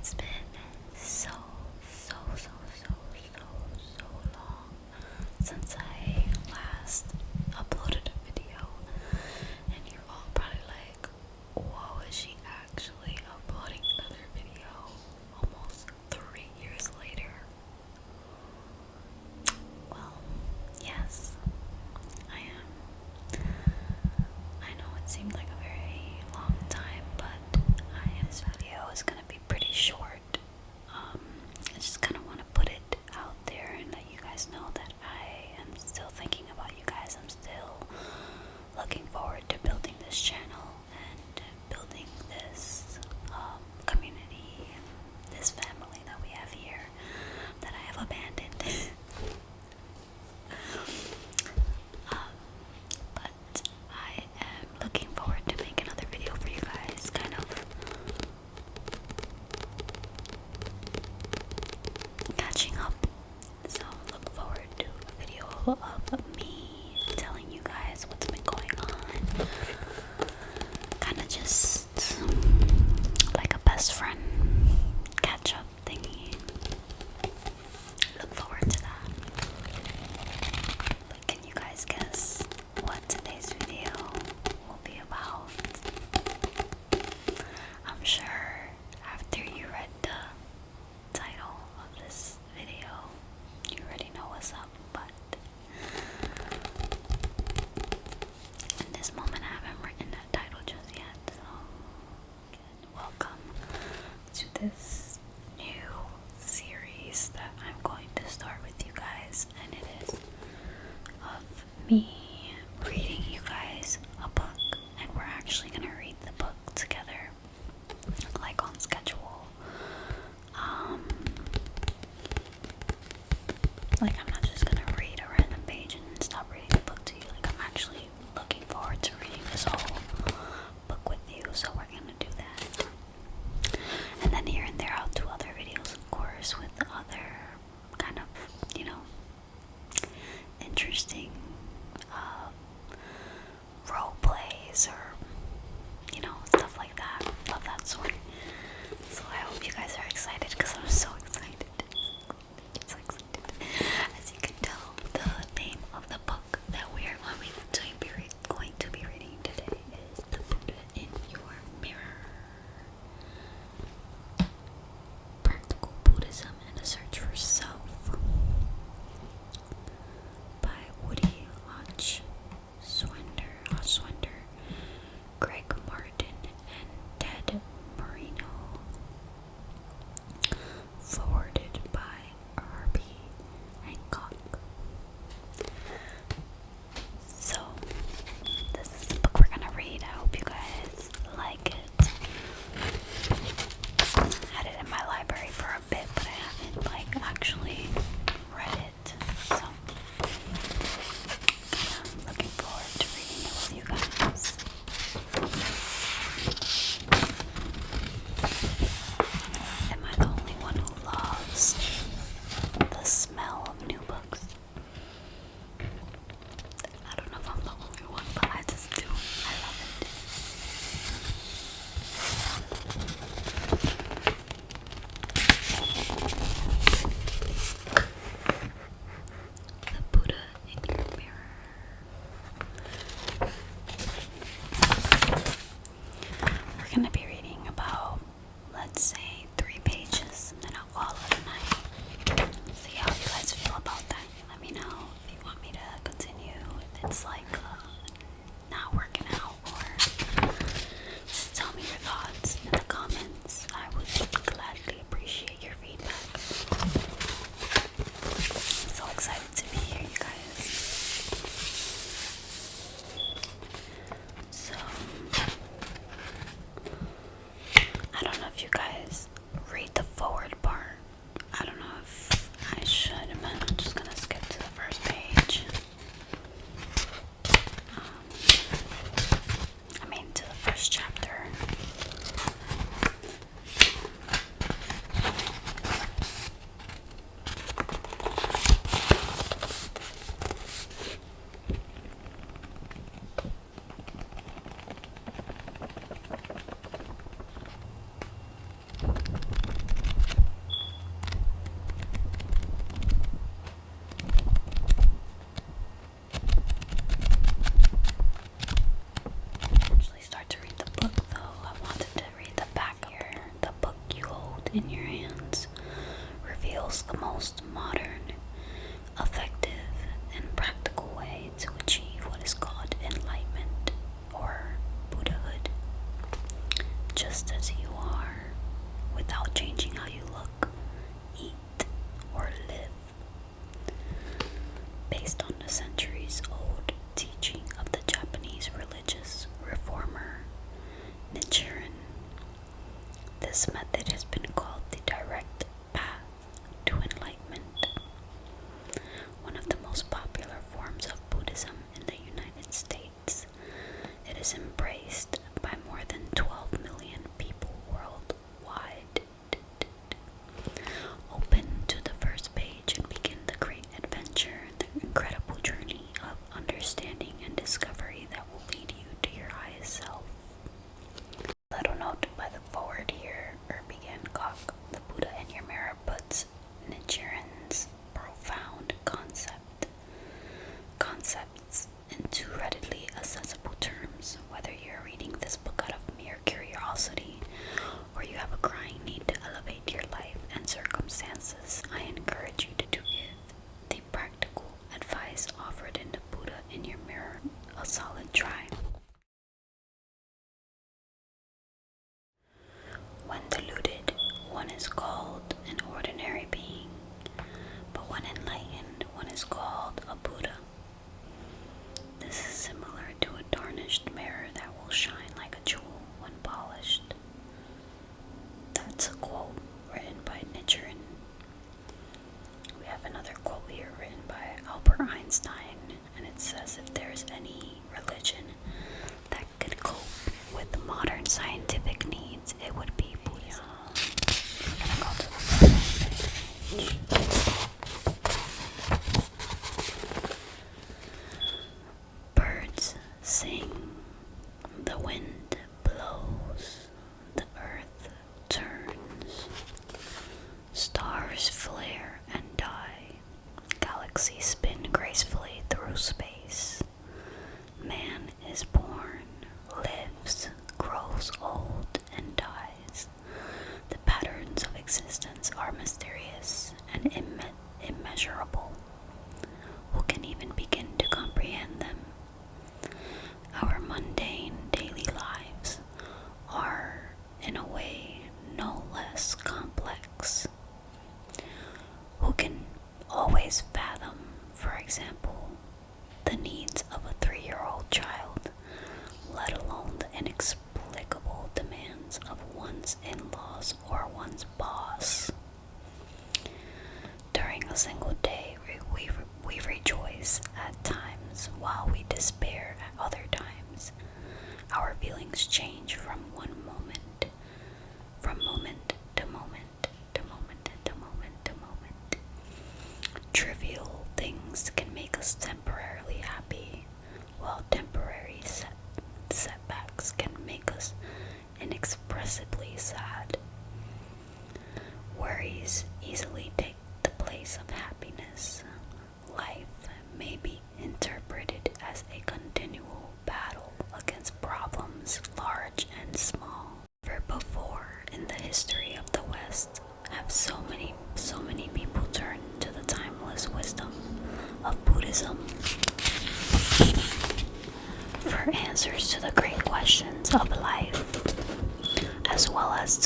It's been so long since I last uploaded a video, and you're all probably like, whoa, is she actually uploading another video almost 3 years later? Well, yes, I am. I know it seemed like a very long time, but this video is gonna be pretty short. I just kind of want to put it out there and let you guys know that I am still thinking about you guys. I'm still looking forward to building this channel and building this community, this family that we have here that I have abandoned. But I am looking forward to make another video for you guys, kind of catching up. So look forward to a video of me telling you guys what's been going on. Kind of just like a best friend catch up thingy. Look forward to that. But can you guys guess what today's video will be about? I'm sure after you read the title of this video, you already know what's up, but in this moment I haven't written that title just yet, so again, welcome to this new series that I'm going to start with you guys, and it is of me reading you guys a book, and we're actually going to read the book together, like on schedule. Like, I'm not just gonna read a random page and stop reading the book to you. Like, I'm actually looking forward to reading this whole book with you, so we're gonna do that. And then here and there I'll do other videos, of course, with other kind of, interesting in your hands reveals the most modern, effective, and practical way to achieve what is called enlightenment or Buddhahood, just as you are, without changing how you look, eat, or live. Based on the centuries-old teaching of the Japanese religious reformer Nichiren, this method has been called the direct path to enlightenment. One of the most popular forms of Buddhism in the United States, it is embraced by more than 12 million people worldwide. Open to the first page and begin the great adventure, the incredible journey of understanding and discovery that will lead you to your highest self. Little note by the foreword here, Herbie Hancock, the Buddha in your mirror puts Nichiren's profound concepts into readily accessible terms. Whether you're reading this book out of mere curiosity or you have a crying need to elevate your life and circumstances, I encourage you to give the practical advice offered in the Buddha in your mirror a solid try. When deluded, one is called an ordinary being, but when enlightened, one is called a Buddha. This is similar to a tarnished mirror that will shine like a jewel when polished. That's a quote written by Nichiren. We have another quote here written by Albert Einstein, and it says, if there's any religion that could cope with the modern scientific needs, it would be Buddhism. I'm gonna go to the second page. Birds sing, the wind blows, the earth turns, stars flare and die, galaxies spin gracefully through space. Man is born, lives, grows old, and dies. The patterns of existence are mysterious and immeasurable. Who can even begin to comprehend them? Our mundane daily lives are, in a way, no less complex. Who can always fathom, for example, the needs of a 3-year-old child, let alone the inexplicable demands of one's in-laws or one's boss? During a single day, we rejoice at times while we despair at other times. Our feelings change from moment to moment to moment to moment to moment. Trivial things can make us temporarily happy, while temporary setbacks can make us inexpressibly sad. Worries easily take the place of happiness. Life may be interpreted as a continual battle against problems large and small. Never before in the history of the West have so many people turned to the timeless wisdom of Buddhism for answers to the great questions of life, as well as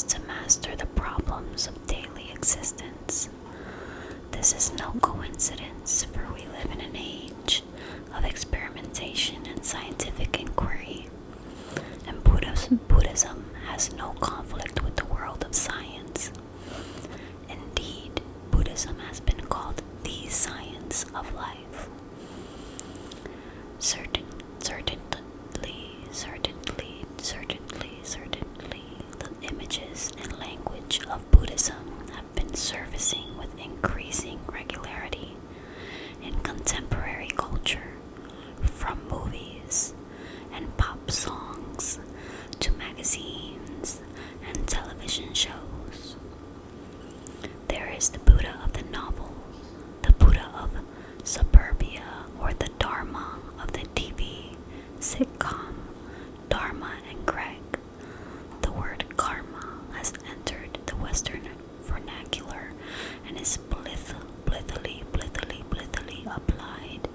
to master the problems of daily existence. This is no coincidence, for we live in an age of experimentation and scientific inquiry, and Buddhism has no conflict with the world of science. Indeed, Buddhism has been called the science of life. Certainly, the images and language of Buddhism have been surfacing with increasing regularity in contemporary culture, from movies and pop songs to magazines and television shows. There is the Buddha of the novel, the Buddha of suburbia, or the Dharma of the TV sitcom Dharma and Greg, Western vernacular and is blithely applied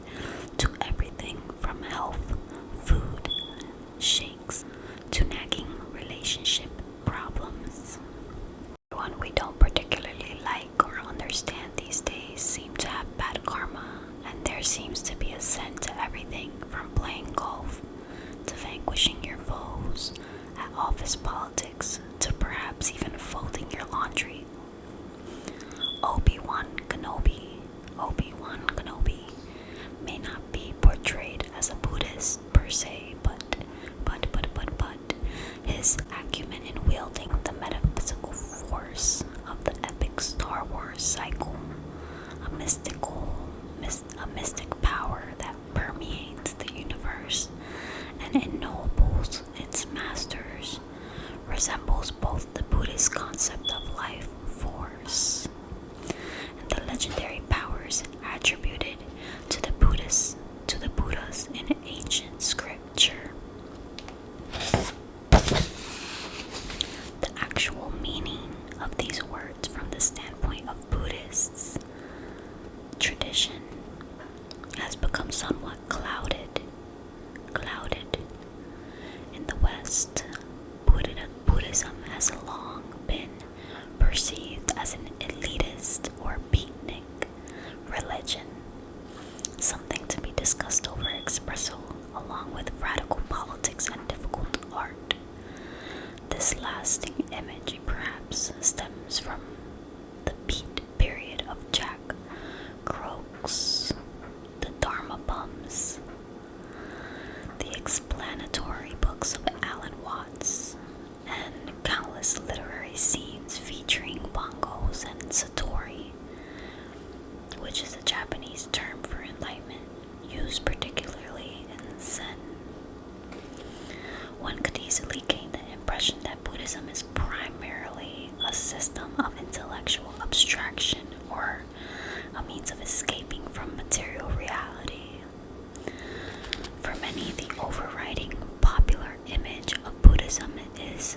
to everything from health, food, shakes, to nagging relationship problems. Everyone we don't particularly like or understand these days seem to have bad karma, and there seems to be a scent to everything from playing golf to vanquishing your foes at office politics to perhaps even folding your laundry. Obi-Wan Kenobi may not be portrayed as a Buddhist per se, but his acumen in wielding the metaphysical force of the epic Star Wars cycle, a mystic power that permeates the universe and ennobles its masters, resembles both the Buddhist concept of life force and the legendary powers attributed to the Buddhas in ancient scripture. The actual meaning of these words from the standpoint of Buddhists tradition has become somewhat clouded. In the West, Buddhism has long been perceived as an elitist or beatnik religion, something to be discussed over espresso, along with radical politics and difficult art. This lasting image perhaps stems from the Beat period of Jack Croaks, the Dharma Bums, the explanatory books of Alan Watts, and countless literary scenes featuring bongos and satori, which is a Japanese term for enlightenment, used particularly in Zen. One could easily gain the impression that Buddhism is primarily a system of intellectual abstraction or a means of escaping from material reality. For many, the overriding popular image of Buddhism is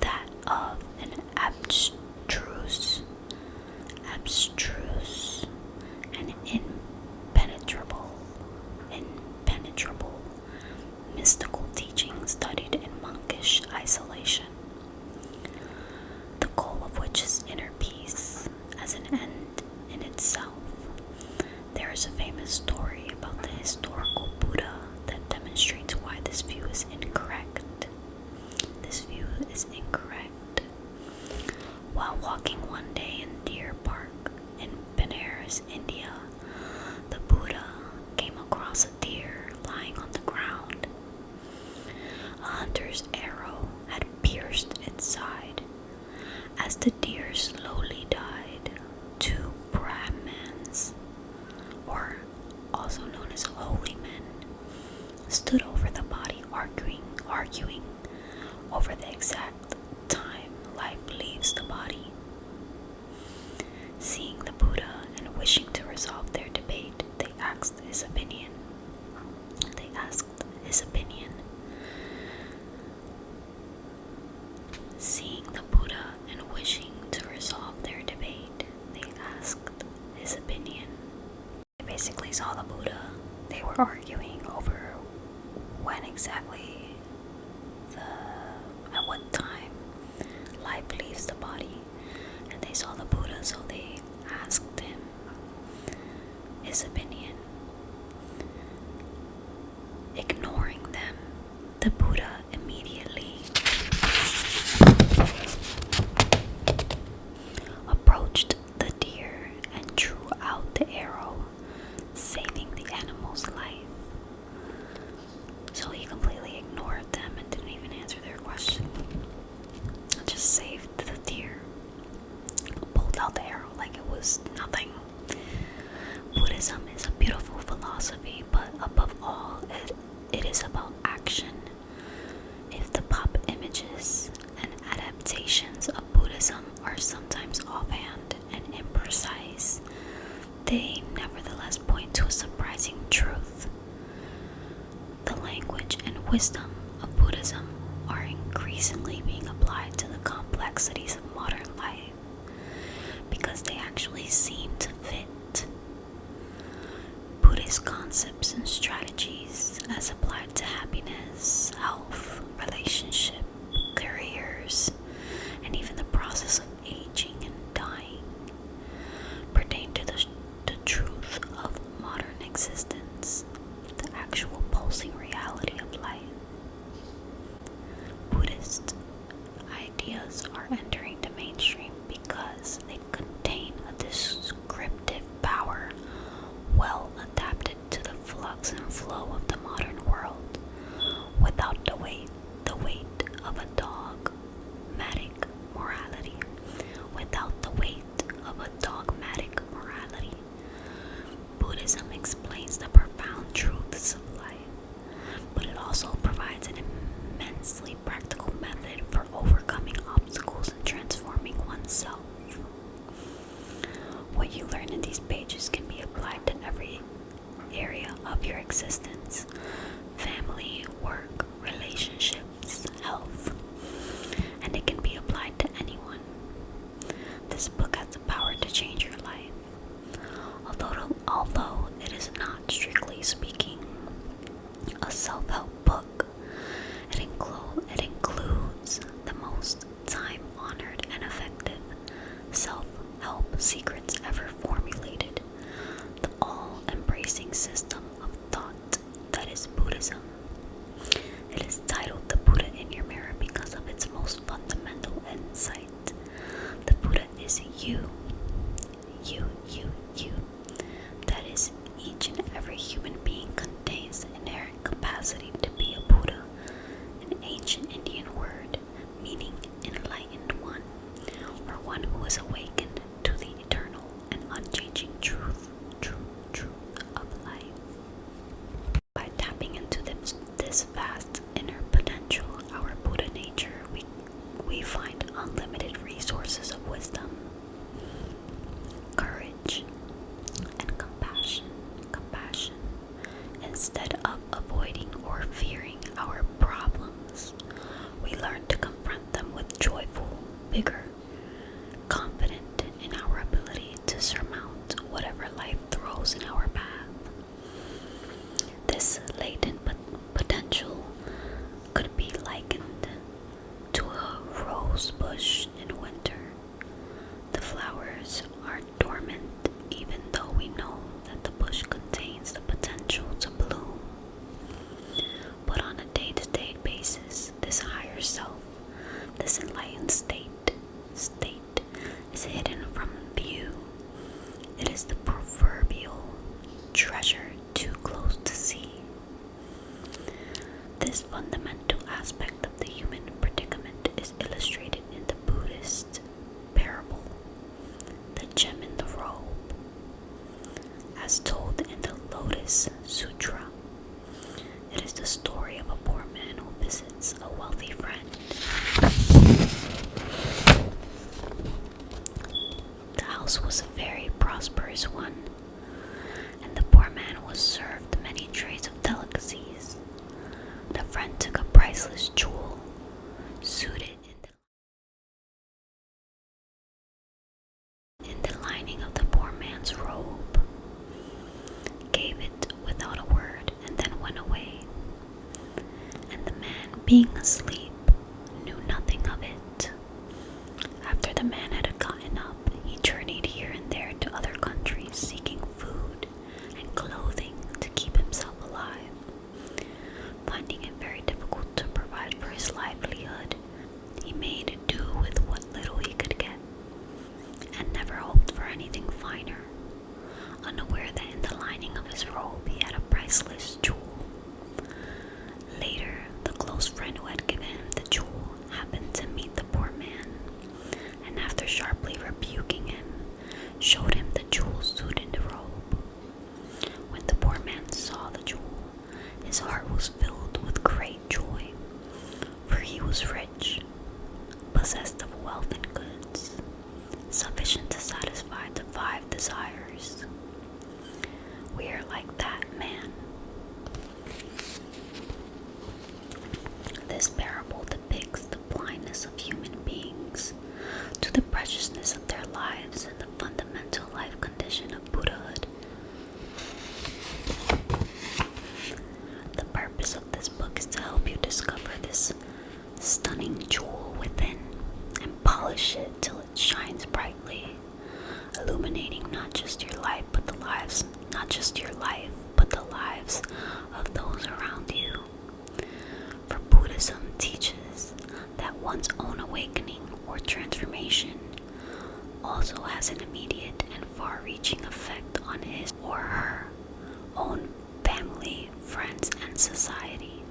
that of an abstruse and impenetrable mystical teaching studied in monkish isolation, the goal of which is inner peace as an end in itself. There is a famous story about the historical Buddha that demonstrates why this view is incorrect. While walking one day in Deer Park in Benares, India, the Buddha came across a deer lying on the ground. A hunter's arrow had pierced its side. As the deer slowly died, two Brahmins, or also known as holy men, stood over the body arguing over the exact time life leaves the body. Seeing the Buddha and wishing to resolve their debate, they asked his opinion. Seeing the Buddha and wishing to resolve their debate, they asked his opinion. They basically saw the Buddha. They were arguing over when exactly at what time life leaves the body, and they saw the Buddha, so they asked him his opinion. Ignoring them, the Buddha immediately approached the deer and drew out the arrow, saving the animal's life. So he completely ignored them and didn't even answer their question. Just saved the deer. Pulled out the arrow like it was nothing. Buddhism is a beautiful philosophy, but above all, it is about action. If the pop images and adaptations of Buddhism are sometimes offhand and imprecise, they nevertheless point to a surprising truth. The language and wisdom of Buddhism are increasingly being applied to the complexities of modern life. as they actually seem to fit. Buddhist concepts and strategies as applied to happiness, health, relationship, careers, and even the process of aging and dying pertain to the truth of modern existence, the actual pulsing reality of life. Buddhist ideas are entering the mainstream because they contain a descriptive power well adapted to the flux and flow of the modern world, without the weight of a dogmatic morality. Without the weight of a dogmatic morality. Buddhism explains the profound truths of life, but it also provides an immensely practical method for overcoming obstacles and transforming oneself. What you learn in these pages can be applied to every area of your existence: family, work, relationships, health, and it can be applied to anyone. This book has the power to change your life. Although it is not, strictly speaking, a self-help book, it includes the most time-honored and effective self-help secrets ever formulated, the all-embracing system of thought that is Buddhism. It is titled The Buddha in Your Mirror because of its most fundamental insight. The Buddha is you. That is, each and every human being contains the inherent capacity to be a Buddha, an ancient Indian word meaning enlightened one, or one who is awakened to the eternal and unchanging truth of life. By tapping into this vast inner potential, our Buddha nature, we find unlimited resources of wisdom, courage, and compassion. Instead of avoiding or fearing our problems, we learn to confront them with joyful vigor, confident in our ability to surmount whatever life throws in our path. This latent potential could be likened to a rose bush in winter. The flowers are dormant even though we know that the bush contains the potential to bloom. But on a day-to-day basis, this higher self, this enlightened state is hidden from view. It is the proverbial treasure too close to see. This fundamental aspect of the human predicament is illustrated in the Buddhist parable, the gem in the robe. As told in the Lotus Sutra, it is the story of a poor man who visits a wealthy friend. The house was a very prosperous one, and the poor man was served many trays of delicacies. The friend took a priceless jewel, suited in the lining of the poor man's robe, gave it without a word, and then went away. And the man, being asleep, knew nothing of it. After the man had gotten up, he journeyed here and there to other countries, seeking food and clothing to keep himself alive. Finding it very difficult to provide for his livelihood, he made do with what little he could get, and never hoped for anything finer, unaware that in the lining of his robe he had a priceless jewel. Later, the close friend who had given him the jewel happened to meet the poor man, and after sharply rebuking him, showed him the jewel suit in the robe. When the poor man saw the jewel, his heart was filled with great joy, for he was rich, possessed of wealth and goods, sufficient to satisfy the 5 desires. We are like that man. This parable depicts the blindness of human beings to the preciousness of their lives and the fundamental stunning jewel within and polish it till it shines brightly, illuminating not just your life, but the lives of those around you. For Buddhism teaches that one's own awakening or transformation also has an immediate and far-reaching effect on his or her own family, friends, and society.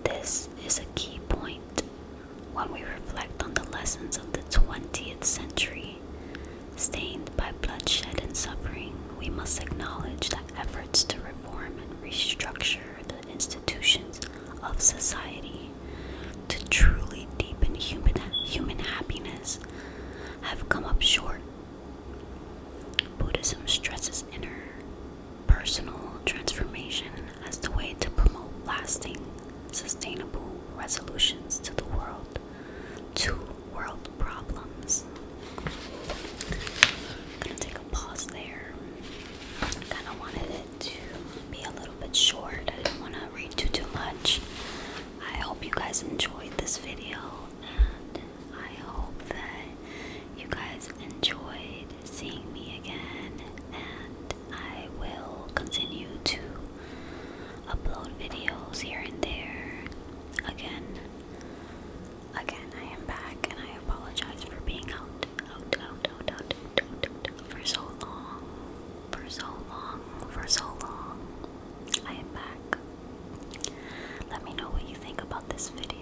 This is a key point when we reflect on the lessons of the 20th century. Stained by bloodshed and suffering, we must acknowledge that efforts to reform and restructure the institutions of society to truly deepen human happiness have come up short. Buddhism stresses inner personal transformation as the way to promote lasting, sustainable resolutions to world problems. I'm gonna take a pause there. I kind of wanted it to be a little bit short. I didn't want to read too much. I hope you guys enjoyed this video, and I hope that you guys enjoyed seeing me again, and I will continue to upload videos here and there. Again, I am back, and I apologize for being out for so long. I am back. Let me know what you think about this video.